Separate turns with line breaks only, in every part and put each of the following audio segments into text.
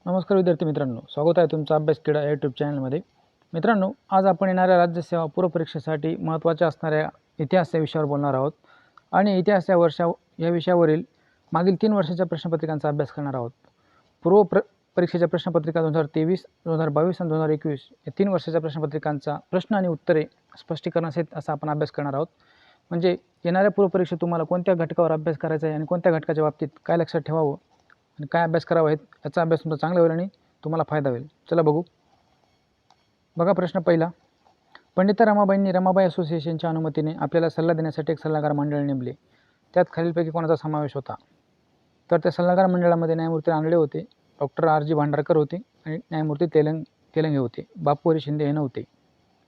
नमस्कार विद्यार्थी मित्रांनो, स्वागत आहे तुमचं अभ्यास क्रीडा या यूट्यूब चॅनलमध्ये. मित्रांनो, आज आपण येणाऱ्या राज्यसेवा पूर्वपरीक्षेसाठी महत्त्वाच्या असणाऱ्या इतिहास या विषयावर बोलणार आहोत आणि इतिहास या विषयावरील मागील 3 वर्षाच्या प्रश्नपत्रिकांचा अभ्यास करणार आहोत. परीक्षेच्या प्रश्नपत्रिका 2023, 2022 आणि 2021 या 3 वर्षाच्या प्रश्नपत्रिकांचा प्रश्न आणि उत्तरे स्पष्टीकरणासहित असा आपण अभ्यास करणार आहोत. म्हणजे येणाऱ्या पूर्वपरीक्षेत तुम्हाला कोणत्या घटकावर अभ्यास करायचा आहे आणि कोणत्या घटकाच्या बाबतीत काय लक्षात ठेवावं आणि काय अभ्यास करावा याचा अभ्यास तुमचा चांगला होईल आणि तुम्हाला फायदा होईल. चला बघू. बघा प्रश्न पहिला. पंडिता रमाबाईंनी रमाबाई असोसिएशनच्या अनुमतीने आपल्याला सल्ला देण्यासाठी एक सल्लागार मंडळ नेमले. त्यात खालीलपैकी कोणाचा समावेश होता? तर त्या सल्लागार मंडळामध्ये न्यायमूर्ती रानडे होते, डॉक्टर RG भांडारकर होते आणि न्यायमूर्ती तेलंगे होते. बापूहरी शिंदे हे नव्हते.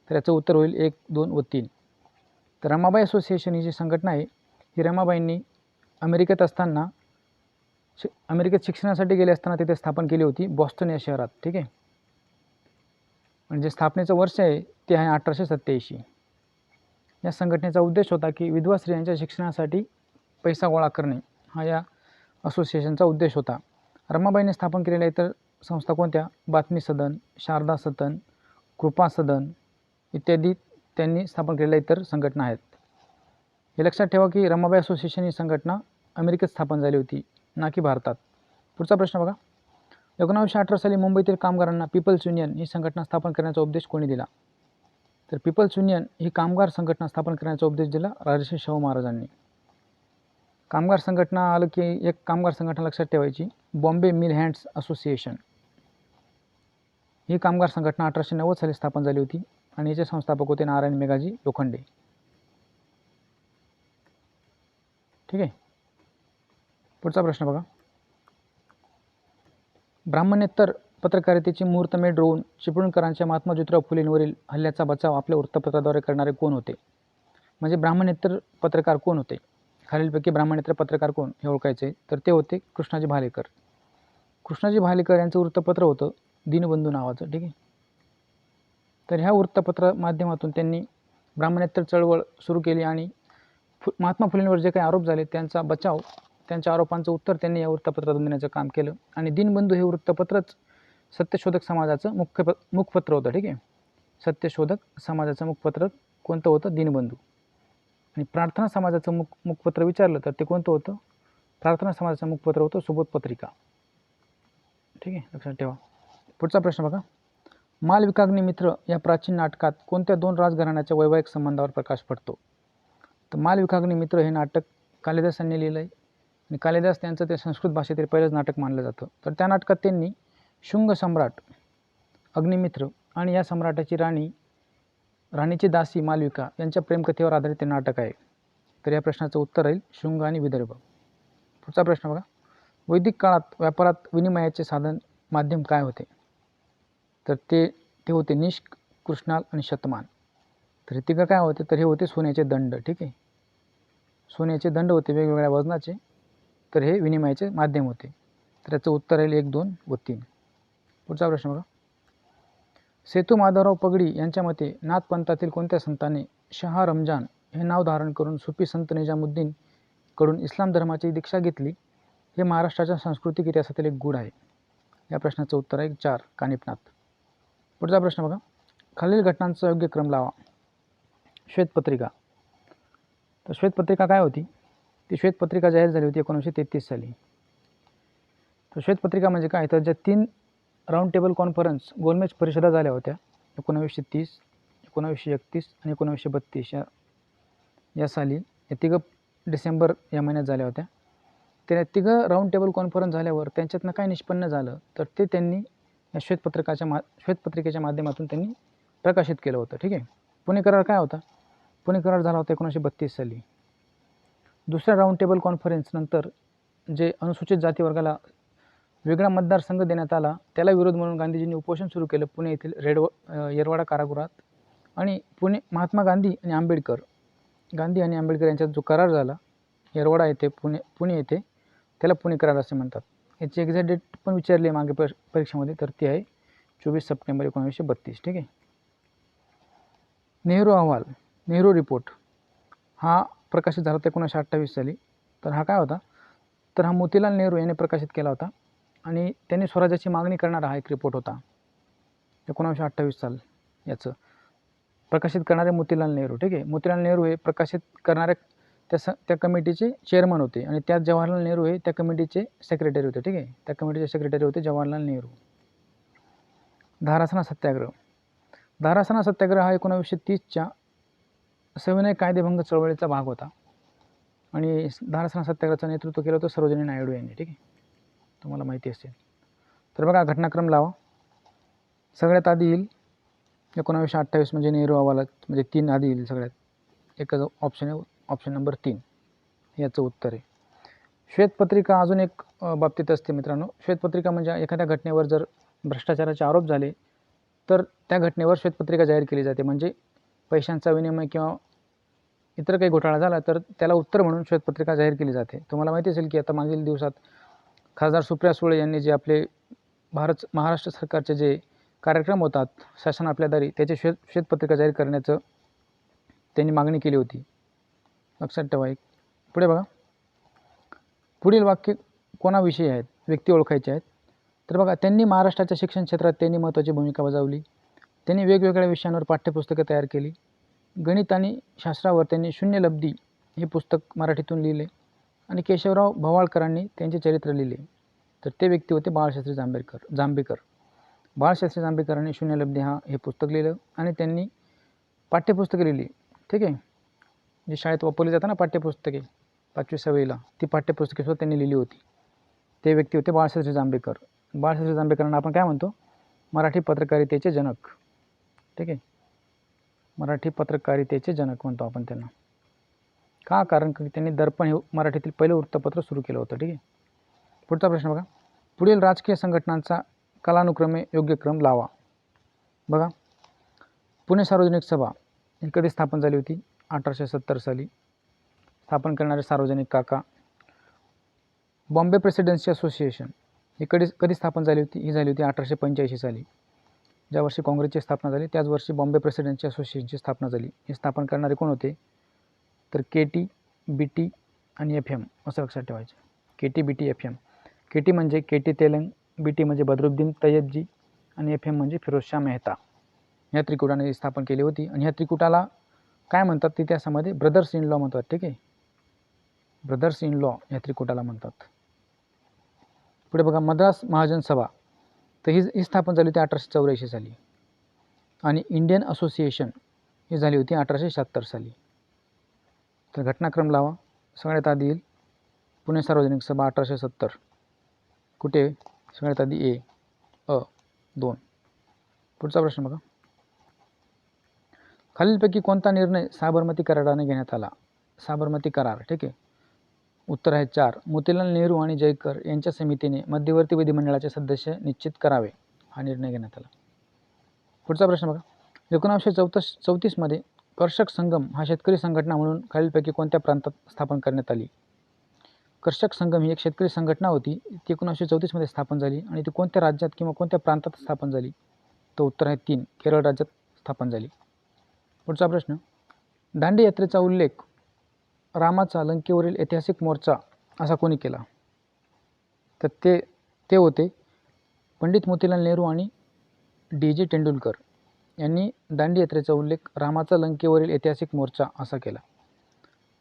तर याचं उत्तर होईल 1, 2 व 3. तर रमाबाई असोसिएशन ही जी संघटना आहे ही रमाबाईंनी अमेरिकेत असताना अमेरिकेत शिक्षणासाठी गेले असताना तिथे स्थापन केली होती, बॉस्टन या शहरात. ठीक आहे. म्हणजे स्थापनेचं वर्ष आहे ते आहे 1887. या संघटनेचा उद्देश होता की विधवा स्त्रियांच्या शिक्षणासाठी पैसा गोळा करणे हा या असोसिएशनचा उद्देश होता. रमाबाईंनी स्थापन केलेल्या इतर संस्था कोणत्या? बातमी सदन, शारदा सदन, कृपा सदन इत्यादी त्यांनी स्थापन केलेल्या इतर संघटना आहेत. हे लक्षात ठेवा की रमाबाई असोसिएशन ही संघटना अमेरिकेत स्थापन झाली होती, ना की भारतात. पुढचा प्रश्न बघा. 1918 साली मुंबईतील कामगारांना पीपल्स युनियन ही संघटना स्थापन करण्याचा उपदेश कोणी दिला? तर पीपल्स युनियन ही कामगार संघटना स्थापन करण्याचा उपदेश दिला राजर्षी शाहू महाराजांनी. कामगार संघटना आलं की एक कामगार संघटना लक्षात ठेवायची, बॉम्बे मिल हँड्स असोसिएशन. ही कामगार संघटना 1890 साली स्थापन झाली होती आणि याचे संस्थापक होते नारायण मेघाजी लोखंडे. ठीक आहे. पुढचा प्रश्न बघा. ब्राह्मणेतर पत्रकारितेची मुहूर्तमेढ रोवून चिपळूणकरांच्या महात्मा ज्योतिराव फुलेंवरील हल्ल्याचा बचाव आपल्या वृत्तपत्राद्वारे करणारे कोण होते? म्हणजे ब्राह्मणेतर पत्रकार कोण होते? खालीलपैकी ब्राह्मणेतर पत्रकार कोण हे ओळखायचे. तर ते होते कृष्णाजी भालेकर. कृष्णाजी भालेकर यांचं वृत्तपत्र होतं दीनबंधू नावाचं. ठीक आहे. तर ह्या वृत्तपत्र माध्यमातून त्यांनी ब्राह्मणेतर चळवळ सुरू केली आणि महात्मा फुलेंवर जे काही आरोप झाले त्यांचा बचाव, त्यांच्या आरोपांचं उत्तर त्यांनी या वृत्तपत्रातून देण्याचं काम केलं. आणि दीनबंधू हे वृत्तपत्रच सत्यशोधक समाजाचं मुखपत्र होतं. ठीक आहे. सत्यशोधक समाजाचं मुखपत्र कोणतं होतं? दीनबंधू. आणि प्रार्थना समाजाचं मुखपत्र विचारलं तर ते कोणतं होतं? प्रार्थना समाजाचं मुखपत्र होतं सुबोध पत्रिका. ठीक आहे, लक्षात ठेवा. पुढचा प्रश्न बघा. मालविकाग्नी मित्र या प्राचीन नाटकात कोणत्या 2 राजघराण्याच्या वैवाहिक संबंधावर प्रकाश पडतो? तर मालविकाग्नी मित्र हे नाटक कालिदासांनी लिहिलं आहे आणि कालिदास त्यांचं ते संस्कृत भाषेतील पहिलंच नाटक मानलं जातं. तर त्या नाटकात त्यांनी शुंग सम्राट अग्निमित्र आणि या सम्राटाची राणीची दासी मालविका यांच्या प्रेमकथेवर आधारित ते नाटक आहे. तर या प्रश्नाचं उत्तर राहील शुंग आणि विदर्भ. पुढचा प्रश्न बघा. वैदिक काळात व्यापारात विनिमयाचे साधन माध्यम काय होते? तर ते होते निष्क, कृष्णाल आणि शतमान. तर हे तिघं काय होते? तर हे होते सोन्याचे दंड. ठीक आहे. सोन्याचे दंड होते वेगवेगळ्या वजनाचे. तर हे विनिमयाचे माध्यम होते. तर याचं उत्तर राहील 1, 2 व 3. पुढचा प्रश्न बघा. सेतू माधवराव पगडी यांच्या मते नाथपंथातील कोणत्या संतांनी शहा रमजान हे नाव धारण करून सुफी संत निजामुद्दीन कडून इस्लाम धर्माची दीक्षा घेतली? हे महाराष्ट्राच्या सांस्कृतिक इतिहासातील एक गूढ आहे. या प्रश्नाचं उत्तर आहे 4 कानिफनाथ. पुढचा प्रश्न बघा. खालील घटनांचा योग्य क्रम लावा. श्वेतपत्रिका. तर श्वेतपत्रिका काय होती? ती श्वेतपत्रिका जाहीर झाली होती 1933 साली. तर श्वेतपत्रिका म्हणजे काय? तर ज्या 3 राऊंड टेबल कॉन्फरन्स गोलमेज परिषदा झाल्या होत्या 1930, 1931 आणि 1932 या साली, या तिघं डिसेंबर या महिन्यात झाल्या होत्या. त्या तिघं राऊंड टेबल कॉन्फरन्स झाल्यावर त्यांच्यातनं काय निष्पन्न झालं तर ते त्यांनी या श्वेतपत्रिकेच्या माध्यमातून त्यांनी प्रकाशित केलं होतं. ठीक आहे. पुणे करार काय होता? पुणे करार झाला होता 1932 साली. दुसऱ्या राऊंड टेबल कॉन्फरन्स नंतर जे अनुसूचित जाती वर्गाला वेगळा मतदारसंघ देण्यात आला त्याला विरोध म्हणून गांधीजींनी उपोषण सुरू केलं पुणे येथील येरवाडा कारागृहात. आणि महात्मा गांधी आणि आंबेडकर यांच्यात जो करार झाला येरवाडा येथे पुणे येथे, त्याला पुणे करार असे म्हणतात. याची एक्झॅक्ट डेट पण विचारली आहे मागे परीक्षेमध्ये, तर ती आहे 24 सप्टेंबर 1932. ठीक आहे. नेहरू अहवाल, नेहरू रिपोर्ट हा प्रकाशित झाला होता 1928 साली. तर हा काय होता? तर हा मोतीलाल नेहरू यांनी प्रकाशित केला होता आणि त्यांनी स्वराज्याची मागणी करणारा हा एक रिपोर्ट होता. 1928 साल याचं प्रकाशित करणारे मोतीलाल नेहरू. ठीक आहे, मोतीलाल नेहरू हे प्रकाशित करणाऱ्या त्या कमिटीचे चेअरमन होते आणि त्यात जवाहरलाल नेहरू हे त्या कमिटीचे सेक्रेटरी होते. ठीक आहे, त्या कमिटीचे सेक्रेटरी होते जवाहरलाल नेहरू. धारासणा सत्याग्रह. धारासणा सत्याग्रह हा 1930च्या सविनय कायदेभंग चळवळीचा भाग होता आणि धारासणा सत्याग्रहाचं नेतृत्व केलं होतं सरोजिनी नायडू यांनी. ठीक आहे, तुम्हाला माहिती असेल. तर बघा घटनाक्रम लावा. सगळ्यात आधी येईल 1928 म्हणजे नेहरू अहवालात, म्हणजे 3 आधी येईल सगळ्यात. एकच ऑप्शन आहे, ऑप्शन नंबर 3 याचं उत्तर आहे. श्वेतपत्रिका अजून एक बाबतीत असते मित्रांनो. श्वेतपत्रिका म्हणजे एखाद्या घटनेवर जर भ्रष्टाचाराचे आरोप झाले तर त्या घटनेवर श्वेतपत्रिका जाहीर केली जाते. म्हणजे पैशांचा विनिमय किंवा इतर काही घोटाळा झाला तर त्याला उत्तर म्हणून श्वेतपत्रिका जाहीर केली जाते. तुम्हाला माहिती असेल की आता मागील दिवसात खासदार सुप्रिया सुळे यांनी जे आपले महाराष्ट्र सरकारचे जे कार्यक्रम होतात शासन आपल्या दारी, त्याची श्वेतपत्रिका जाहीर करण्याचं त्यांनी मागणी केली होती. लक्षात ठेवा. एक पुढे बघा. पुढील वाक्य कोणाविषयी आहेत, व्यक्ती ओळखायचे आहेत. तर बघा, त्यांनी महाराष्ट्राच्या शिक्षण क्षेत्रात त्यांनी महत्त्वाची भूमिका बजावली. त्यांनी वेगवेगळ्या विषयांवर पाठ्यपुस्तकं तयार केली. गणित आणि शास्त्रावर त्यांनी शून्य लब्धी हे पुस्तक मराठीतून लिहिले आणि केशवराव भवाळकरांनी त्यांचे चरित्र लिहिले. तर ते व्यक्ती होते बाळशास्त्री जांभेकर. बाळशास्त्री जांभेकरांनी शून्य लब्धी हे पुस्तक लिहिलं आणि त्यांनी पाठ्यपुस्तकं लिहिली. ठीक आहे, जी शाळेत वापरली जातात ना पाठ्यपुस्तके 5वी 6वीला, ती पाठ्यपुस्तके सुद्धा त्यांनी लिहिली होती. ते व्यक्ती होते बाळशास्त्री जांभेकर. बाळशास्त्री जांभेकरांना आपण काय म्हणतो, मराठी पत्रकारितेचे जनक. ठीक आहे, मराठी पत्रकारितेचे जनक म्हणतो आपण त्यांना. का? कारण की त्यांनी दर्पण हे मराठीतील पहिलं वृत्तपत्र सुरू केलं होतं. ठीक आहे. पुढचा प्रश्न बघा. पुढील राजकीय संघटनांचा कालानुक्रमे योग्य क्रम लावा. बघा, पुणे सार्वजनिक सभा ही कधी स्थापन झाली होती? 1870 साली. स्थापन करणारे सार्वजनिक काका. बॉम्बे प्रेसिडेन्सी असोसिएशन ही कधी स्थापन झाली होती? ही झाली होती 1885 साली. ज्या वर्षी काँग्रेसची स्थापना झाली त्याच वर्षी बॉम्बे प्रेसिडेन्सी असोसिएशनची स्थापना झाली. हे स्थापन करणारे कोण होते? तर KT, BT आणि FM असं लक्षात ठेवायचं. KT, BT, FM. KT म्हणजे KT तेलंग, BT म्हणजे बद्रुद्दीन तय्यबजी आणि FM म्हणजे फिरोजशाह मेहता. ह्या त्रिकुटाने स्थापन केली होती आणि ह्या त्रिकुटाला काय म्हणतात इतिहासामध्ये? ब्रदर्स इन लॉ म्हणतात. ठीक आहे, ब्रदर्स इन लॉ या त्रिकुटाला म्हणतात. पुढे बघा, मद्रास महाजन सभा तर ही स्थापन झाली होती 1884 साली आणि इंडियन असोसिएशन ही झाली होती 1876 साली. तर घटनाक्रम लावा. सगळ्यात आधी येईल पुणे सार्वजनिक सभा 1870. कुठे? सगळ्यात आधी अ 2. पुढचा प्रश्न बघा. खालीलपैकी कोणता निर्णय साबरमती कराराने घेण्यात आला? साबरमती करार. ठीक आहे, उत्तर आहे 4. मोतीलाल नेहरू आणि जयकर यांच्या समितीने मध्यवर्ती विधिमंडळाचे सदस्य निश्चित करावे हा निर्णय घेण्यात आला. पुढचा प्रश्न बघा. 1934 मध्ये कर्षक संगम हा शेतकरी संघटना म्हणून खालीलपैकी कोणत्या प्रांतात स्थापन करण्यात आली? कर्षक संगम ही एक शेतकरी संघटना होती. ती 1934 मध्ये स्थापन झाली आणि ती कोणत्या राज्यात किंवा कोणत्या प्रांतात स्थापन झाली? तर उत्तर आहे 3. केरळ राज्यात स्थापन झाली. पुढचा प्रश्न. दांडी यात्रेचा उल्लेख रामाचा लंकेवरील ऐतिहासिक मोर्चा असा कोणी केला? तर ते होते पंडित मोतीलाल नेहरू आणि D.J. तेंडुलकर यांनी दांडी यात्रेचा उल्लेख रामाचा लंकेवरील ऐतिहासिक मोर्चा असा केला.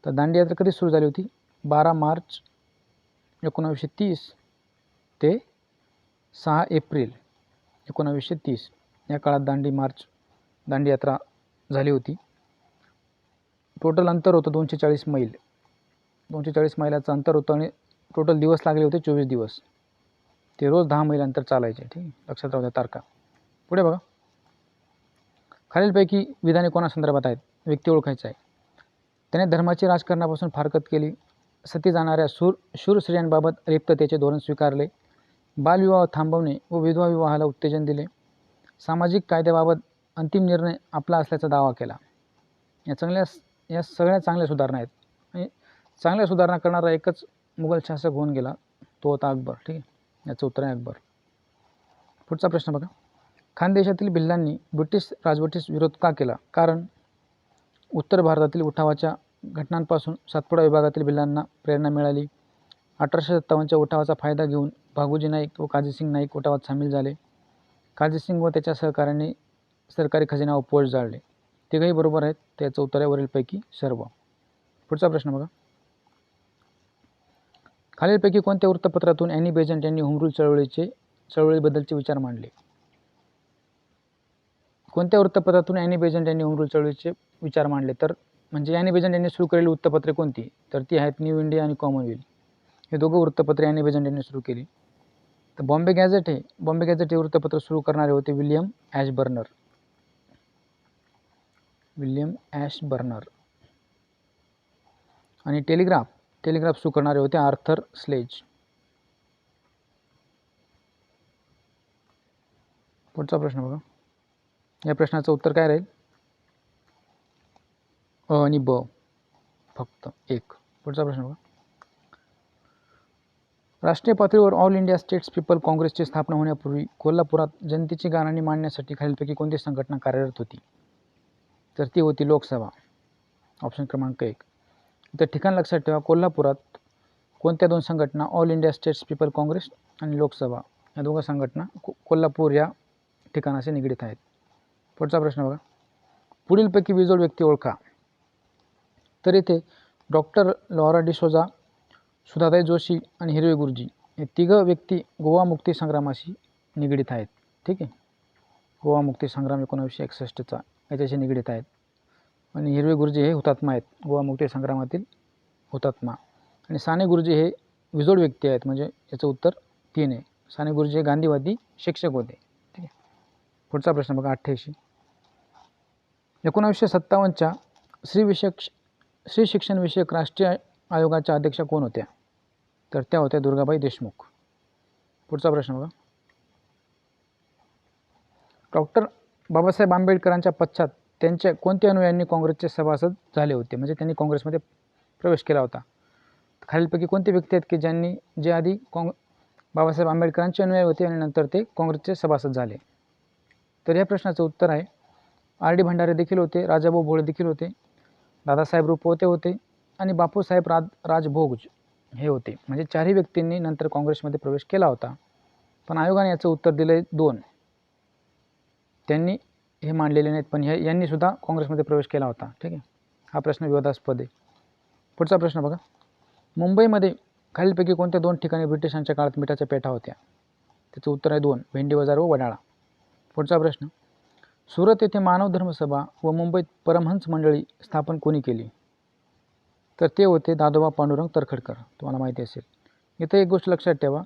तर दांडी यात्रा कधी सुरू झाली होती? 12 मार्च 1930 ते 6 एप्रिल 1930 या काळात दांडी यात्रा झाली होती. टोटल अंतर होतं 240 मैल. 240 मैलाचं अंतर होतं आणि टोटल दिवस लागले होते 24 दिवस. ते रोज 10 मैल अंतर चालायचे. ठीक आहे, लक्षात राहू द्या तारखा. पुढे बघा. खालीलपैकी विधाने कोणासंदर्भात आहेत? व्यक्ती ओळखायचा आहे. त्याने धर्माची राजकारणापासून फारकत केली. सती जाणाऱ्या शूर स्त्रियांबाबत रिक्ततेचे धोरण स्वीकारले. बालविवाह थांबवणे व विधवा विवाहाला उत्तेजन दिले. सामाजिक कायद्याबाबत अंतिम निर्णय आपला असल्याचा दावा केला. या सगळ्या चांगल्या सुधारणा आहेत. आणि चांगल्या सुधारणा करणारा एकच मुघल शासक होऊन गेला, तो होता अकबर. ठीक आहे, याचं उत्तर आहे अकबर. पुढचा प्रश्न बघा. खानदेशातील भिल्लांनी ब्रिटिश राजवटीस विरोध का केला? कारण उत्तर भारतातील उठावाच्या घटनांपासून सातपुडा विभागातील भिल्लांना प्रेरणा मिळाली. 1857च्या उठावाचा फायदा घेऊन भागोजी नाईक व काजीसिंग नाईक उठावात सामील झाले. काजीसिंग व त्याच्या सहकाऱ्यांनी सरकारी खजिन्यावर पोष जाळले. तिघही बरोबर आहेत. त्याचं उत्तर आहे वरीलपैकी सर्व. पुढचा प्रश्न बघा. खालीलपैकी कोणत्या वृत्तपत्रातून ॲनी बेझंट यांनी होम रूल चळवळीबद्दलचे विचार मांडले? कोणत्या वृत्तपत्रातून ॲनी बेझंट यांनी होम रूल चळवळीचे विचार मांडले? तर म्हणजे ॲनी बेझंट यांनी सुरू केलेली वृत्तपत्रे कोणती? तर ती आहेत न्यू इंडिया आणि कॉमनवेल्थ. हे दोघं वृत्तपत्रे ॲनी बेझंट यांनी सुरू केली. तर बॉम्बे गॅझेट हे वृत्तपत्र सुरू करणारे होते विल्यम ॲशबर्नर. आणि टेलिग्राफ सुरू करणारे होते आर्थर स्लेज. पुढचा प्रश्न बघा. या प्रश्नाचं उत्तर काय राहील? अ आणि ब फक्त एक. पुढचा प्रश्न बघा. राष्ट्रीय पातळीवर ऑल इंडिया स्टेट्स पीपल काँग्रेसची स्थापना होण्यापूर्वी कोल्हापुरात जनतेची गाणी मांडण्यासाठी खालीलपैकी कोणती संघटना कार्यरत होती? तर ती होती लोकसभा. ऑप्शन क्रमांक 1. तर ठिकाण लक्षात ठेवा. कोल्हापुरात कोणत्या दोन संघटना? All India states people Congress आणि लोकसभा या दोघं संघटना कोल्हापूर या ठिकाणाशी निगडीत आहेत. पुढचा प्रश्न बघा. पुढीलपैकी विजोड व्यक्ती ओळखा. तर इथे डॉक्टर लॉरा डिसोजा, सुधाताई जोशी आणि हिरवे गुरुजी हे तिघं व्यक्ती गोवा मुक्ती संग्रामाशी निगडीत आहेत. ठीक आहे. गोवा मुक्ती संग्राम 1961चा याच्याशी निगडीत आहेत. आणि हिरवे गुरुजी हे हुतात्मा आहेत, गोवा मुक्ती संग्रामातील हुतात्मा. आणि साने गुरुजी हे विजोड व्यक्ती आहेत, म्हणजे याचं उत्तर 3 आहे. साने गुरुजी हे गांधीवादी शिक्षक होते. ठीक आहे. पुढचा प्रश्न बघा. 88. 1957च्या स्त्री शिक्षण विषयक राष्ट्रीय आयोगाच्या अध्यक्षा कोण होत्या? तर त्या होत्या दुर्गाबाई देशमुख. पुढचा प्रश्न बघा. डॉक्टर बाबासाहेब आंबेडकरांच्या पश्चात त्यांच्या कोणत्या अनुयायांनी काँग्रेसचे सभासद झाले होते? म्हणजे त्यांनी काँग्रेसमध्ये प्रवेश केला होता. खालीलपैकी कोणते व्यक्ती आहेत की जे आधी बाबासाहेब आंबेडकरांचे अनुयायी होते आणि नंतर ते काँग्रेसचे सभासद झाले? तर या प्रश्नाचं उत्तर आहे आर डी भंडारे देखील होते, राजाभाऊ भोळे देखील होते, दादासाहेब रुपवते होते आणि बापूसाहेब राजभोग हे होते. म्हणजे चारही व्यक्तींनी नंतर काँग्रेसमध्ये प्रवेश केला होता. पण आयोगाने याचं उत्तर दिलं आहे 2. त्यांनी हे मांडलेले नाहीत, पण यांनी सुद्धा काँग्रेसमध्ये प्रवेश केला होता. ठीक आहे. हा प्रश्न विवादास्पद आहे. पुढचा प्रश्न बघा. मुंबईमध्ये खालीलपैकी कोणत्या 2 ठिकाणी ब्रिटिशांच्या काळात मिठाच्या पेठा होत्या? त्याचं उत्तर आहे 2. भेंडी बाजार व वडाळा. पुढचा प्रश्न. सुरत येथे मानव धर्मसभा व मुंबईत परमहंस मंडळी स्थापन कोणी केली? तर ते होते दादोबा पांडुरंग तरखडकर. तुम्हाला माहिती असेल. इथं एक गोष्ट लक्षात ठेवा.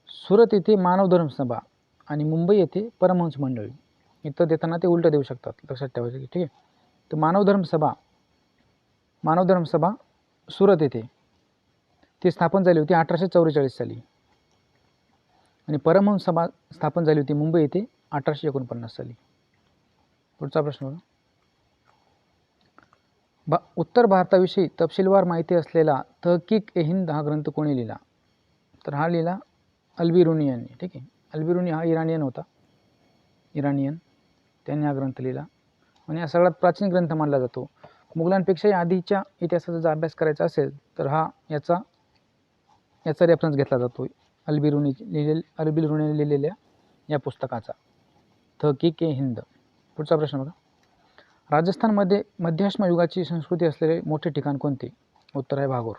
सुरत येथे मानव धर्मसभा आणि मुंबई येथे परमहंस मंडळी. इथं देताना ते उलटं देऊ शकतात, लक्षात ठेवायचं. ठीक आहे. तर मानव धर्मसभा सुरत येथे ती स्थापन झाली होती 1844 साली आणि परमहंस सभा स्थापन झाली होती मुंबई येथे 1849 साली. पुढचा प्रश्न बघा. उत्तर भारताविषयी तपशीलवार माहिती असलेला तहकीक-ए-हिंद हा ग्रंथ कोणी लिहिला? तर हा लिहिला अल्बिरुनी यांनी. ठीक आहे. अल्बिरुनी हा इराणियन होता. त्यांनी हा ग्रंथ लिहिला आणि हा सगळ्यात प्राचीन ग्रंथ मानला जातो. मुघलांपेक्षाही आधीच्या इतिहासाचा जर अभ्यास करायचा असेल तर याचा रेफरन्स घेतला जातो. अल्बिरुनी लिहिलेल्या या पुस्तकाचा तहकीक-ए-हिंद. पुढचा प्रश्न बघा. राजस्थानमध्ये मध्याश्म युगाची संस्कृती असलेले मोठे ठिकाण कोणते? उत्तर आहे भागोर.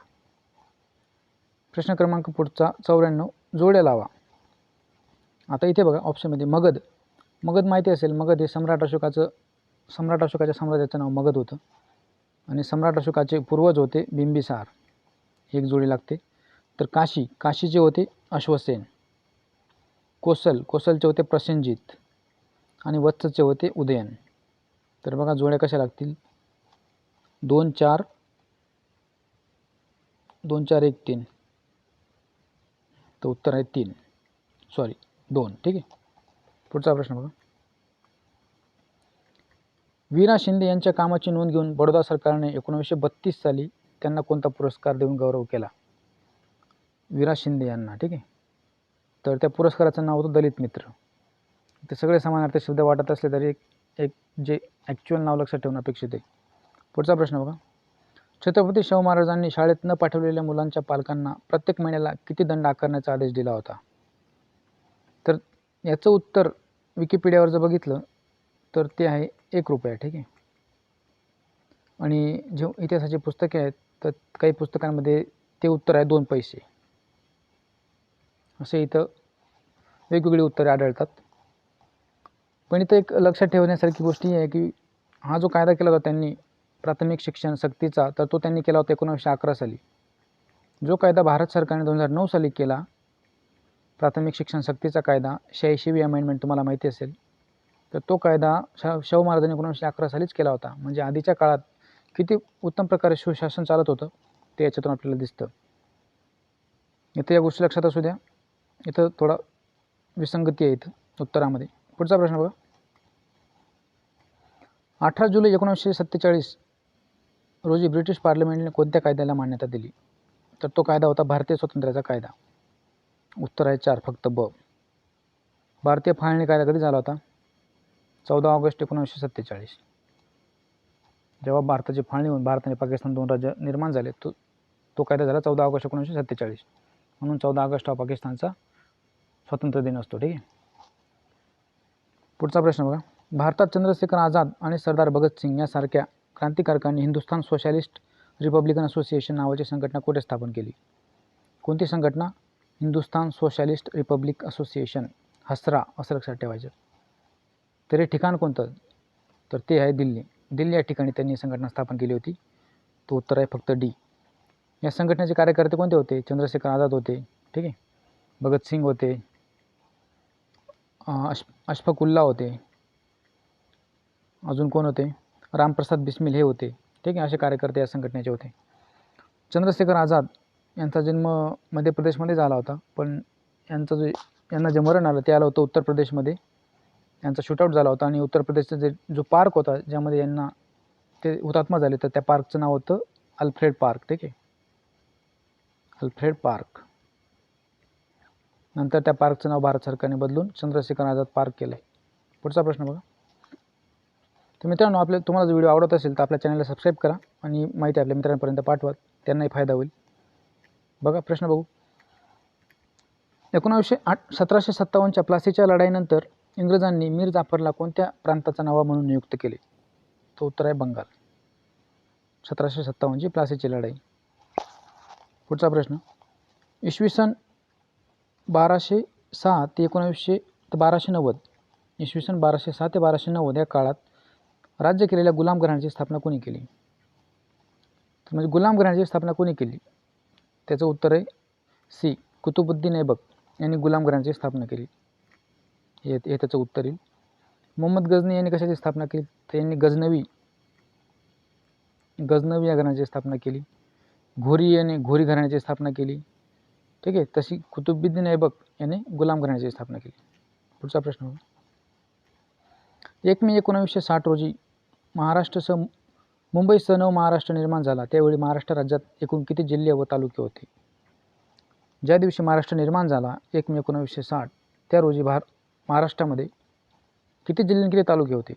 प्रश्न क्रमांक पुढचा 94. जोड्या लावा. आता इथे बघा ऑप्शनमध्ये मगध माहिती असेल. मगध हे सम्राट अशोकाच्या साम्राज्याचं नाव मगध होतं आणि सम्राट अशोकाचे पूर्वज होते बिंबिसार. एक जोडी लागते. तर काशीचे होते अश्वसेन. कोसलचे होते प्रसेनजित आणि वत्सचे होते उदयन. तर बघा जोड्या कशा लागतील. 2 4 1 3. तर उत्तर आहे 2. ठीक आहे. पुढचा प्रश्न बघा. वीरा शिंदे यांच्या कामाची नोंद घेऊन बडोदा सरकारने 1932 साली त्यांना कोणता पुरस्कार देऊन गौरव केला? वीरा शिंदे यांना. ठीक आहे. तर त्या पुरस्काराचं नाव होतं दलित मित्र. ते सगळे समानार्थी शब्द वाटत असले तरी एक जे ॲक्च्युअल नाव लक्षात ठेवणं अपेक्षित आहे. पुढचा प्रश्न बघा. छत्रपती शाहू महाराजांनी शाळेत न पाठवलेल्या मुलांच्या पालकांना प्रत्येक महिन्याला किती दंड आकारण्याचा आदेश दिला होता? तर याचं उत्तर विकिपीडियावर जर बघितलं तर ते आहे 1 रुपया. ठीक आहे. आणि जे इतिहासाची पुस्तके आहेत तर काही पुस्तकांमध्ये ते उत्तर आहे 2 पैसे. असे इथं वेगवेगळी उत्तरे आढळतात. पण इथं एक लक्षात ठेवण्यासारखी गोष्ट ही आहे की हा जो कायदा केला होता त्यांनी प्राथमिक शिक्षण सक्तीचा, तर तो त्यांनी केला होता 1911 साली. जो कायदा भारत सरकारने 2009 साली केला, प्राथमिक शिक्षण सक्तीचा कायदा, 86वी अमेंडमेंट तुम्हाला माहिती असेल, तर तो कायदा शाहू महाराजांनी 1911 सालीच केला होता. म्हणजे आधीच्या काळात किती उत्तम प्रकारे सुशासन चालत होतं ते याच्यातून आपल्याला दिसतं. इथं या गोष्टी लक्षात असू द्या. इथं थोडा विसंगती आहे इथं उत्तरामध्ये. पुढचा प्रश्न बघा. 18 जुलै 1947 रोजी ब्रिटिश पार्लमेंटने कोणत्या कायद्याला मान्यता दिली? तर तो कायदा होता भारतीय स्वातंत्र्याचा कायदा. उत्तर आहे 4 फक्त ब. भारतीय फाळणी कायदा कधी झाला होता? 14 ऑगस्ट 1947. जेव्हा भारताची फाळणी होऊन भारत आणि पाकिस्तान 2 राज्य निर्माण झाले, तो कायदा झाला 14 ऑगस्ट 1947. म्हणून 14 ऑगस्ट हा पाकिस्तानचा स्वातंत्र्य दिन असतो. ठीक आहे. पुढचा प्रश्न बघा. भारतात चंद्रशेखर आझाद आणि सरदार भगतसिंग यासारख्या क्रांतिकारकांनी हिंदुस्थान सोशलिस्ट रिपब्लिकन असोसिएशन नावाची संघटना कुठे स्थापन केली? कोणती संघटना? हिंदुस्थान सोशलिस्ट रिपब्लिक असोसिएशन, हसरा असं लक्षात ठेवायचं. तर हे ठिकाण कोणतं? तर ते आहे दिल्ली. दिल्ली या ठिकाणी त्यांनी संघटना स्थापन केली होती. तो उत्तर आहे फक्त डी. या संघटनेचे कार्यकर्ते कोणते होते? चंद्रशेखर आझाद होते. ठीक आहे. भगतसिंग होते, अशफाकुल्ला होते, अजून कोण होते? रामप्रसाद बिस्मिल हे होते. ठीक आहे. असे कार्यकर्ते या संघटनेचे होते. चंद्रशेखर आझाद यांचा जन्म मध्य प्रदेशमध्ये झाला होता, पण यांना जे मरण आलं ते आलं होतं उत्तर प्रदेशमध्ये. यांचा शूटआउट झाला होता आणि उत्तर प्रदेशचा जो पार्क होता ज्यामध्ये यांना ते हुतात्मा झाले, तर त्या पार्कचं नाव होतं अल्फ्रेड पार्क. ठीक आहे. Alfred park. नंतर त्या पार्कचं नाव भारत सरकारने बदलून चंद्रशेखर आझाद पार्क केलं आहे. पुढचा प्रश्न बघा. तर मित्रांनो, तुम्हाला जर व्हिडिओ आवडत असेल तर आपल्या चॅनलला सबस्क्राईब करा आणि माहिती आपल्या मित्रांपर्यंत पाठवा, त्यांनाही फायदा होईल. बघा प्रश्न बघू. 1757च्या प्लासीच्या लढाईनंतर इंग्रजांनी मीर जाफरला कोणत्या प्रांताचा नवाब म्हणून नियुक्त केले? तो उत्तर आहे बंगाल. 1757ची प्लासीची लढाई. पुढचा प्रश्न. इसवी सन 1206 ते 1290 इसवी सन 1206 ते 1290 या काळात राज्य केलेल्या गुलाम घराण्याची स्थापना कोणी केली? तर म्हणजे गुलाम घराण्याची स्थापना कोणी केली? त्याचं उत्तर आहे सी. कुतुबुद्दीन ऐबक यांनी गुलाम घराण्याची स्थापना केली. हे त्याचं उत्तर येईल. मोहम्मद गझनी यांनी कशाची स्थापना केली? तर यांनी गझनवी या घराण्याची स्थापना केली. घोरी याने घोरी घराण्याची स्थापना केली. ठीक आहे. तशी कुतुबुद्दीन ऐबक याने गुलाम घराण्याची स्थापना केली. पुढचा प्रश्न. 1 मे 1960 रोजी मुंबईसह नव महाराष्ट्र निर्माण झाला. त्यावेळी महाराष्ट्र राज्यात एकूण किती जिल्हे व तालुके होते? ज्या दिवशी महाराष्ट्र निर्माण झाला 1 मे 1960 त्या रोजी महाराष्ट्रामध्ये किती जिल्हे किती तालुके होते?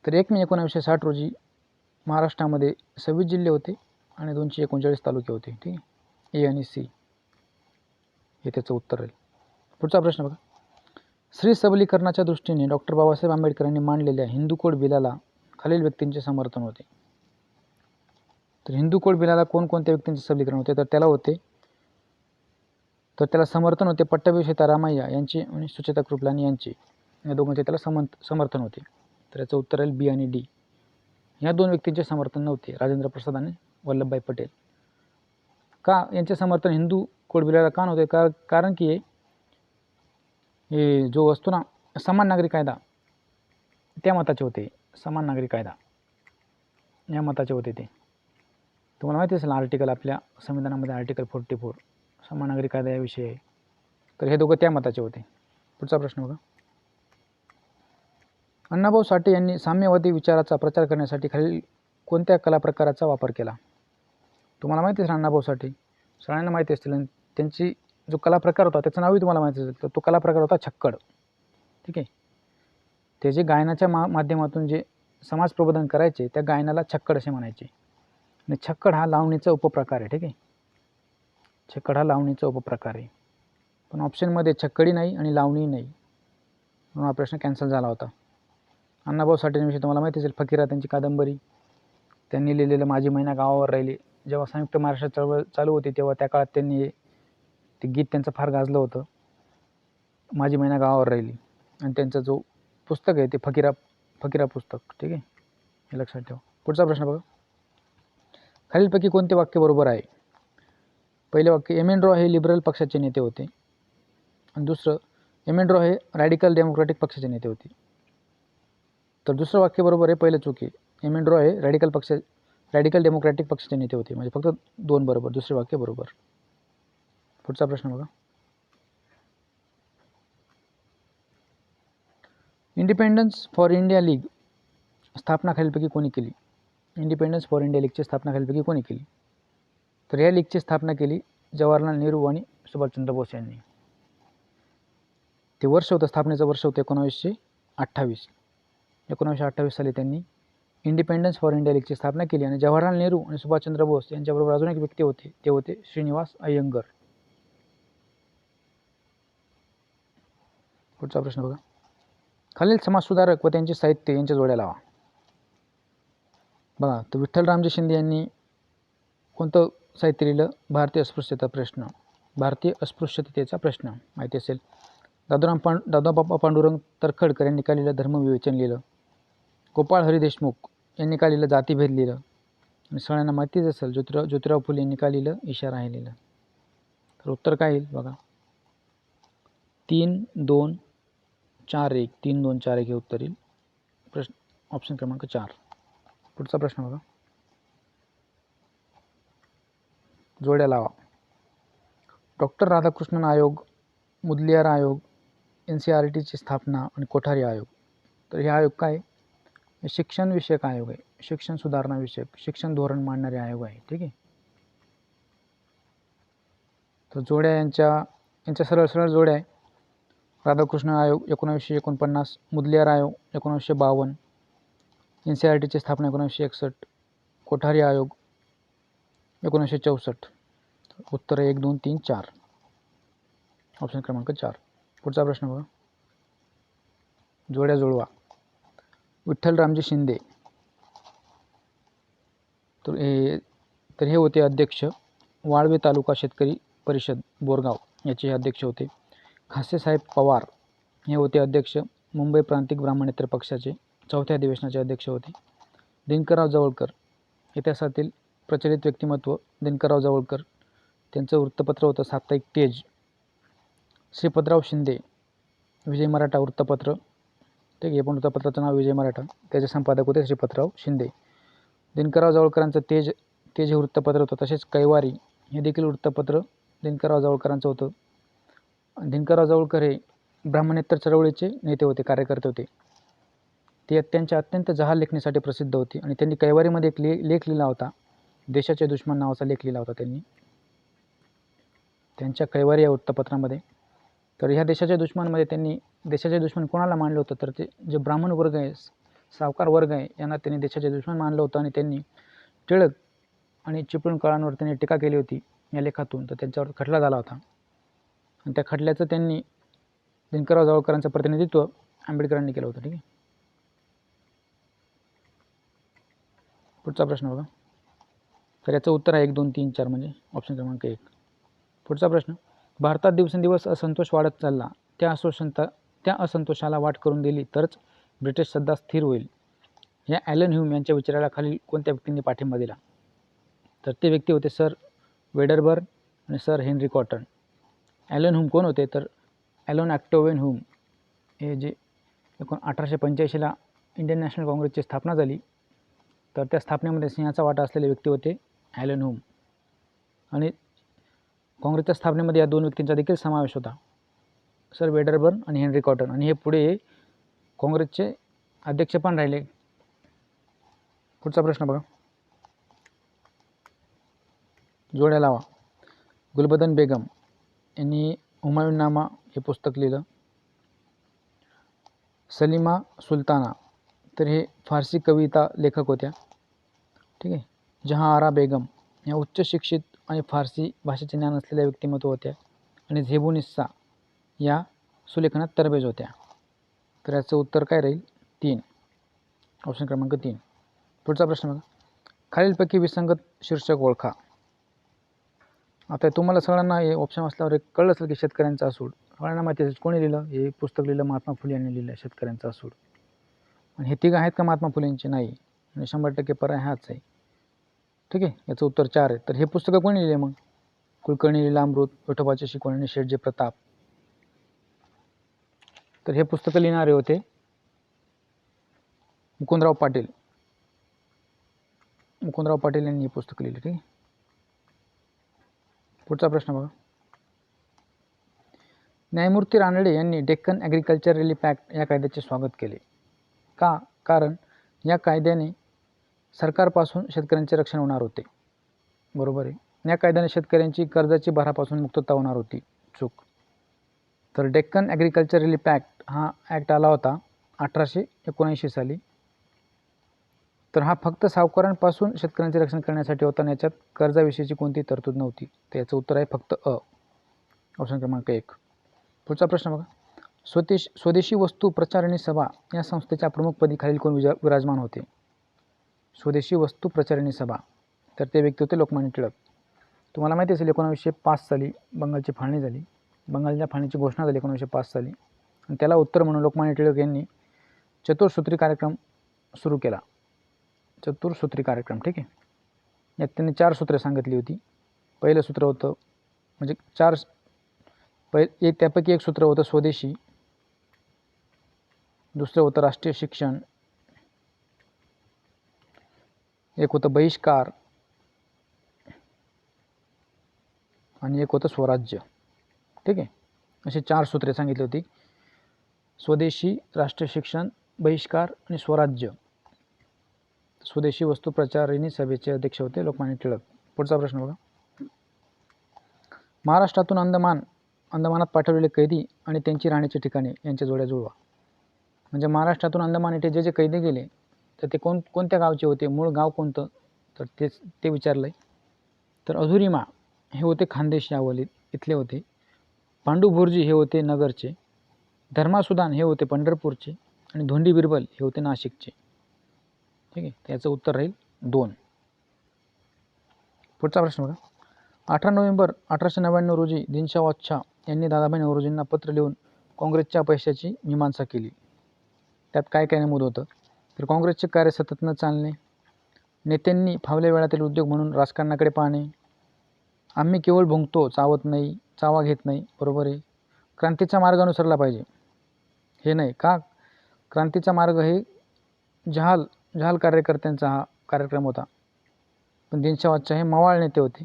तर 1 मे 1960 रोजी महाराष्ट्रामध्ये 26 जिल्हे होते आणि 239 तालुके होते. ठीक आहे. ए आणि सी हे त्याचं उत्तर आहे. पुढचा प्रश्न बघा. स्त्री सबलीकरणाच्या दृष्टीने डॉक्टर बाबासाहेब आंबेडकर यांनी मांडलेल्या हिंदू कोड बिलाला खालील व्यक्तींचे समर्थन होते? तर हिंदू कोड बिलाला कोणकोणत्या व्यक्तींचे सबलीकरण होते? तर त्याला समर्थन होते पट्टाभी सीतारामय्या यांचे आणि सुचेता कृपलानी यांचे. या दोघांचे त्याला समर्थन होते. तर याचं उत्तर आहे बी आणि डी. ह्या 2 व्यक्तींचे समर्थन नव्हते, राजेंद्र प्रसाद आणि वल्लभभाई पटेल. का यांचे समर्थन हिंदू कोड बिलाला का नव्हते? कारण की हे जो असतो ना समान नागरी कायदा त्या मताचे होते. समान नागरी कायदा या मताचे होते ते. तुम्हाला माहिती असेल आर्टिकल आपल्या संविधानामध्ये आर्टिकल 44 समान नागरी कायदा याविषयी आहे. तर हे दोघं त्या मताचे होते. पुढचा प्रश्न बघा. अण्णाभाऊ साठे यांनी साम्यवादी विचाराचा प्रचार करण्यासाठी खालील कोणत्या कला प्रकाराचा वापर केला? तुम्हाला माहिती असेल अण्णाभाऊ साठे, सगळ्यांना माहिती असतील. आणि त्यांची जो कला प्रकार होता त्याचं नावही तुम्हाला माहिती असेल. तर तो कला प्रकार होता छक्कड. ठीक आहे. ते जे गायनाच्या माध्यमातून जे समाज प्रबोधन करायचे त्या गायनाला छक्कड असे म्हणायचे. आणि छक्कड हा लावणीचा उपप्रकार आहे. ठीक आहे. छक्कड हा लावणीचा उपप्रकार आहे. पण ऑप्शनमध्ये छक्कडी नाही आणि लावणी नाही, म्हणून हा प्रश्न कॅन्सल झाला होता. अण्णाभाऊ साठेंविषयी तुम्हाला माहिती असेल, फकीरा त्यांची कादंबरी, त्यांनी लिहिलेलं माझी मैना गावावर राहिली. जेव्हा संयुक्त महाराष्ट्र चळवळ चालू होती तेव्हा त्या काळात त्यांनी ते गीत त्यांचं फार गाजलं होतं, माझी मैना गावावर राहिली. आणि त्यांचा जो पुस्तक आहे ते फकीरा पुस्तक. ठीक आहे, हे लक्षात ठेवा. पुढचा प्रश्न बघा. खालीलपैकी कोणते वाक्य बरोबर आहे? पहिले वाक्य, एम एन रॉ हे लिबरल पक्षाचे नेते होते. आणि दुसरं, एम एन रॉ हे रॅडिकल डेमोक्रॅटिक पक्षाचे नेते होते. तर दुसरं वाक्य बरोबर आहे, पहिलं चूक आहे. एम एन रॉ हे रॅडिकल डेमोक्रॅटिक पक्षाचे नेते होते. म्हणजे फक्त 2 बरोबर, दुसरे वाक्य बरोबर. पुढचा प्रश्न बघा. इंडिपेंडन्स फॉर इंडिया लीग स्थापना खालीलपैकी कोणी केली? इंडिपेंडन्स फॉर इंडिया लीगची स्थापना खालीलपैकी कोणी केली? तर या लीगची स्थापना केली जवाहरलाल नेहरू आणि सुभाषचंद्र बोस यांनी. ते वर्ष होतं, स्थापनेचं वर्ष होतं 1928. 1928 साली त्यांनी इंडिपेंडन्स फॉर इंडिया लीगची स्थापना केली. आणि जवाहरलाल नेहरू आणि सुभाषचंद्र बोस यांच्याबरोबर अजून एक व्यक्ती होते, ते होते श्रीनिवास अय्यंगर. पुढचा प्रश्न बघा. खालील समाजसुधारक व त्यांचे साहित्य यांच्या जोड्या लावा. बघा, तर विठ्ठल रामजी शिंदे यांनी कोणतं साहित्य लिहिलं? भारतीय अस्पृश्यतेचा प्रश्न माहिती असेल. दादाबापा पांडुरंग तरखडकर यांनी काय लिहिलं? धर्मविवेचन लिहिलं. गोपाळ हरी देशमुख यांनी काय लिहिलं? जातीभेद लिहिलं. आणि सगळ्यांना माहितीच असेल, ज्योतिराव फुले यांनी काय लिहिलं? इशारा हे लिहिलं. तर उत्तर काय येईल बघा, 3, 2, 4, 1. 3, 2, 4, 1 हे उत्तर येईल. प्रश्न ऑप्शन क्रमांक 4. पुढचा प्रश्न बघा. जोड्या लावा. डॉक्टर राधाकृष्णन आयोग, मुदलियार आयोग, NCERTची स्थापना आणि कोठारी आयोग. तर हे आयोग काय? शिक्षण विषयक आयोग आहे, शिक्षण सुधारणा विषयक, शिक्षण धोरण मांडणारे आयोग आहे. ठीक आहे. तर जोड्या यांच्या सरळ सरळ जोड्या आहे. राधाकृष्णन आयोग 1949, मुदलियार आयोग 1952, NCERTची स्थापना 1961, कोठारी आयोग 1964. उत्तर 1, 2, 3, 4. ऑप्शन क्रमांक 4. पुढचा प्रश्न बघा. जोड्या जुळवा. विठ्ठल रामजी शिंदे तर हे होते अध्यक्ष, वाळवे तालुका शेतकरी परिषद बोरगाव याचे हे अध्यक्ष होते. खासेसाहेब पवार हे होते अध्यक्ष, मुंबई प्रांतिक ब्राह्मणेतर पक्षाचे 4थ्या अधिवेशनाचे अध्यक्ष होते. दिनकरराव जवळकर, इतिहासातील प्रचलित व्यक्तिमत्व दिनकरराव जवळकर, त्यांचं वृत्तपत्र होतं साप्ताहिक तेज. श्रीपतराव शिंदे, विजय मराठा वृत्तपत्र. ठीक आहे, पण वृत्तपत्राचं नाव विजय मराठा, त्याचे संपादक होते श्रीपतराव शिंदे. दिनकरराव जवळकरांचं तेज हे वृत्तपत्र होतं. तसेच कैवारी हे देखील वृत्तपत्र दिनकरराव जवळकरांचं होतं. दिनकरराव जवळकर हे ब्राह्मणेतर चळवळीचे नेते होते, कार्यकर्ते होते. ते त्यांच्या अत्यंत जहाल लेखणीसाठी प्रसिद्ध होते. आणि त्यांनी कैवारीमध्ये एक लेख लिहिला होता, देशाचे दुश्मन नावाचा लेख लिहिला होता त्यांनी त्यांच्या कैवारी या वृत्तपत्रामध्ये. तर ह्या देशाच्या दुश्मनमध्ये त्यांनी देशाचे दुश्मन कोणाला मानलं होतं? तर ते जे ब्राह्मण वर्ग आहे, सावकार वर्ग आहे, यांना त्यांनी देशाचे दुश्मन मानलं होतं. आणि त्यांनी टिळक आणि चिपळूणकरांवर त्यांनी टीका केली होती या लेखातून. तर त्यांच्यावर खटला झाला होता. आणि त्या खटल्याचं त्यांनी दिनकरराव जवळकरांचं प्रतिनिधित्व आंबेडकरांनी केलं होतं. ठीक आहे. पुढचा प्रश्न बघा. तर याचं उत्तर आहे 1, 2, 3, 4 म्हणजे ऑप्शन क्रमांक 1. पुढचा प्रश्न. भारतात दिवसेंदिवस असंतोष वाढत चालला, त्या असंतोषाला वाट करून दिली तरच ब्रिटिश सत्ता स्थिर होईल, या ॲलन ह्यूम यांच्या विचाराला खालील कोणत्या व्यक्तींनी पाठिंबा दिला? तर ते व्यक्ती होते सर वेडरबर्न आणि sir Henry Cotton. Allan Hume कोण होते? तर ॲलन ऑक्टेवियन ह्यूम हे जे 1885ला इंडियन नॅशनल काँग्रेसची स्थापना झाली, तर त्या स्थापनेमध्ये सिंहाचा वाटा असलेले व्यक्ती होते ॲलन ह्यूम. आणि काँग्रेसच्या स्थापनेमध्ये या 2 व्यक्तींचा देखील समावेश होता, सर वेडरबर्न आणि हेनरी कॉटन. आणि हे पुढे काँग्रेसचे अध्यक्ष पण राहिले. पुढचा प्रश्न बघा. जोड्या लावा. गुलबदन बेगम यांनी हुमायूननामा हे पुस्तक लिहिलं. सलीमा सुलताना तर हे फारसी कविता लेखक होत्या. ठीक आहे. जहाँ आरा बेगम या उच्च शिक्षित आणि फारसी भाषेचे ज्ञान असलेल्या व्यक्तिमत्व होत्या. आणि झेबुनिस्सा या सुलेखनात तरबेज होत्या. तर याचं उत्तर काय राहील? 3. ऑप्शन क्रमांक 3. पुढचा प्रश्न बघा. खालीलपैकी विसंगत शीर्षक ओळखा. आता तुम्हाला सगळ्यांना हे ऑप्शन असल्यावर एक कळलं असेल की शेतकऱ्यांचा असूड. सगळ्यांना माहिती असेल कोणी लिहिलं? हे पुस्तक लिहिलं महात्मा फुले यांनी लिहिलं, शेतकऱ्यांचा असूड. आणि हे तिघं आहेत का महात्मा फुलेंचे? नाही. आणि 100% पर्याय हाच आहे. ठीक आहे, याचं उत्तर 4 आहे. तर हे पुस्तकं कोणी लिहिले मग? कुलकर्णी लिहिलं अमृत, विठोबाच्या शिकवणीने शेठजी प्रताप. तर हे पुस्तकं लिहिणारे होते मुकुंदराव पाटील. मुकुंदराव पाटील यांनी ही पुस्तकं लिहिली. ठीक आहे. पुढचा प्रश्न बघा. न्यायमूर्ती रानडे यांनी डेक्कन ॲग्रिकल्चर रिलीफ ॲक्ट या कायद्याचे स्वागत केले. का? कारण या कायद्याने सरकारपासून शेतकऱ्यांचे रक्षण होणार होते. बरोबर आहे. या कायद्याने शेतकऱ्यांची कर्जाची भारापासून मुक्तता होणार होती. चूक. तर डेक्कन ॲग्रिकल्चर रिलीफ ॲक्ट हा ॲक्ट आला होता 1879 साली. तर हा फक्त सावकारांपासून शेतकऱ्यांचे रक्षण करण्यासाठी होता आणि याच्यात कर्जाविषयीची कोणतीही तरतूद नव्हती. तर याचं उत्तर आहे फक्त अ. ऑप्शन क्रमांक 1. पुढचा प्रश्न बघा. स्वदेशी वस्तू प्रचारिणी सभा या संस्थेच्या प्रमुखपदी खालील कोण विराजमान होते? स्वदेशी वस्तू प्रचारिणी सभा. तर ते व्यक्ती होते लोकमान्य टिळक. तुम्हाला माहिती असेल 1905 साली बंगालची फाळणी झाली. बंगालच्या फाळणीची घोषणा झाली 1905 साली. आणि त्याला उत्तर म्हणून लोकमान्य टिळक यांनी चतुर्सूत्री कार्यक्रम सुरू केला. चतुर्सूत्री कार्यक्रम. ठीक आहे. यात त्यांनी 4 सूत्रे सांगितली होती. पहिलं सूत्र होतं म्हणजे त्यापैकी एक सूत्र होतं स्वदेशी. दुसरं होतं राष्ट्रीय शिक्षण. एक होतं बहिष्कार आणि एक होतं स्वराज्य. ठीक आहे. अशी 4 सूत्रे सांगितली होती. स्वदेशी, राष्ट्रीय शिक्षण, बहिष्कार आणि स्वराज्य. स्वदेशी वस्तू प्रचारिणी सभेचे अध्यक्ष होते लोकमान्य टिळक. पुढचा प्रश्न बघा. महाराष्ट्रातून अंदमानात पाठवलेले कैदी आणि त्यांची राहण्याची ठिकाणे यांच्या जोड्या जुळवा. म्हणजे महाराष्ट्रातून अंदमान येथे जे कैदी गेले तर ते कोणत्या गावचे होते? मूळ गाव कोणतं? तर ते विचारलं आहे. तर अधुरिमा हे होते खानदेश यावली इथले होते. पांडू भुर्जी हे होते नगरचे. धर्मासुदान हे होते पंढरपूरचे. आणि धोंडी बिरबल हे होते नाशिकचे. ठीक आहे. त्याचं उत्तर राहील 2. पुढचा प्रश्न बघा. 18 नोव्हेंबर 1899 रोजी दिनशा वाच्छा यांनी दादाभाई नौरोजींना पत्र लिहून काँग्रेसच्या अपयशाची मीमांसा केली. त्यात काय काय नमूद होतं? तर काँग्रेसचे कार्य सतत न चालणे, नेत्यांनी फावल्या वेळातील उद्योग म्हणून राजकारणाकडे पाहणे, आम्ही केवळ भुंकतो चावा घेत नाही. बरोबर आहे. क्रांतीचा मार्ग अनुसरला पाहिजे हे नाही. का? क्रांतीचा मार्ग हे जहाल कार्यकर्त्यांचा हा कार्यक्रम होता. पण दिनशा वाच्छा हे मवाळ नेते होते.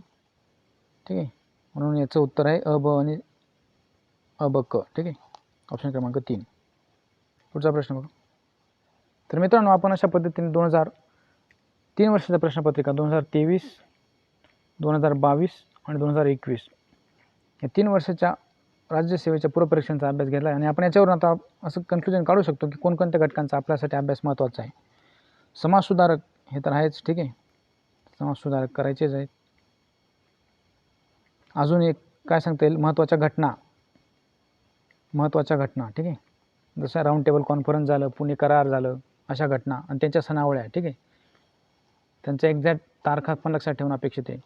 ठीक आहे. म्हणून याचं उत्तर आहे अ, ब आणि अ, ब, क. ठीक आहे. ऑप्शन क्रमांक 3. पुढचा प्रश्न बघा. तर मित्रांनो, आपण अशा पद्धतीने 3 वर्षाच्या प्रश्नपत्रिका 2023, 2022 आणि 2021 या 3 वर्षाच्या राज्यसेवेच्या पूर्वपरीक्षांचा अभ्यास घेतला आहे. आणि आपण याच्यावरून आता असं कन्क्लुजन काढू शकतो की कोणकोणत्या घटकांचा आपल्यासाठी अभ्यास महत्त्वाचा आहे. समाजसुधारक हे तर आहेच. ठीक आहे. समाजसुधारक करायचेच आहेत. अजून एक काय सांगता येईल? महत्त्वाच्या घटना. ठीक आहे. जसं राऊंड टेबल कॉन्फरन्स झालं, पुणे करार झालं, अशा घटना आणि त्यांच्या सणावळ्या. ठीक आहे. त्यांच्या एक्झॅक्ट तारखा पण लक्षात ठेवणं अपेक्षित आहे.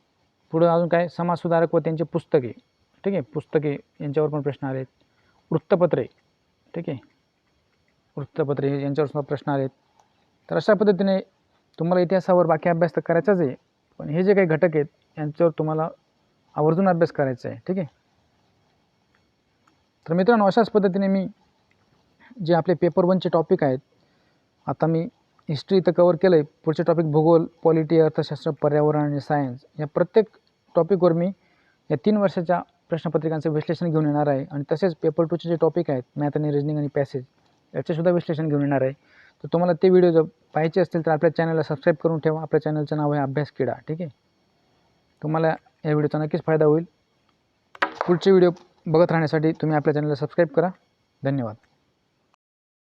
पुढं अजून काय? समाजसुधारक व त्यांचे पुस्तके. ठीक आहे. पुस्तके यांच्यावर पण प्रश्न आलेत. वृत्तपत्रे. ठीक आहे. वृत्तपत्रे यांच्यावर सुद्धा प्रश्न आलेत. तर अशा पद्धतीने तुम्हाला इतिहासावर बाकी अभ्यास तर करायचाच आहे, पण हे जे काही घटक आहेत यांच्यावर तुम्हाला आवर्जून अभ्यास करायचा आहे. ठीक आहे. तर मित्रांनो, अशाच पद्धतीने मी जे आपले पेपर 1चे टॉपिक आहेत, आता मी हिस्ट्री तर कवर केलं आहे. पुढचे टॉपिक भूगोल, पॉलिटी, अर्थशास्त्र, पर्यावरण आणि सायन्स या प्रत्येक टॉपिकवर मी या 3 वर्षाच्या प्रश्नपत्रिकांचं विश्लेषण घेऊन येणार आहे. आणि तसेच पेपर 2चे जे टॉपिक आहेत मॅथ आणि रिजनिंग आणि पॅसेज याचेसुद्धा विश्लेषण घेऊन येणार आहे. तर तुम्हाला ते व्हिडिओ जर पाहायचे असतील तर आपल्या चॅनलला सबस्क्राईब करून ठेवा. आपल्या चॅनलचं नाव आहे अभ्यास किडा. ठीक आहे. तुम्हाला या व्हिडिओचा नक्कीच फायदा होईल. पुढचे व्हिडिओ बघत राहण्यासाठी तुम्ही आपल्या चॅनलला सबस्क्राईब करा. धन्यवाद.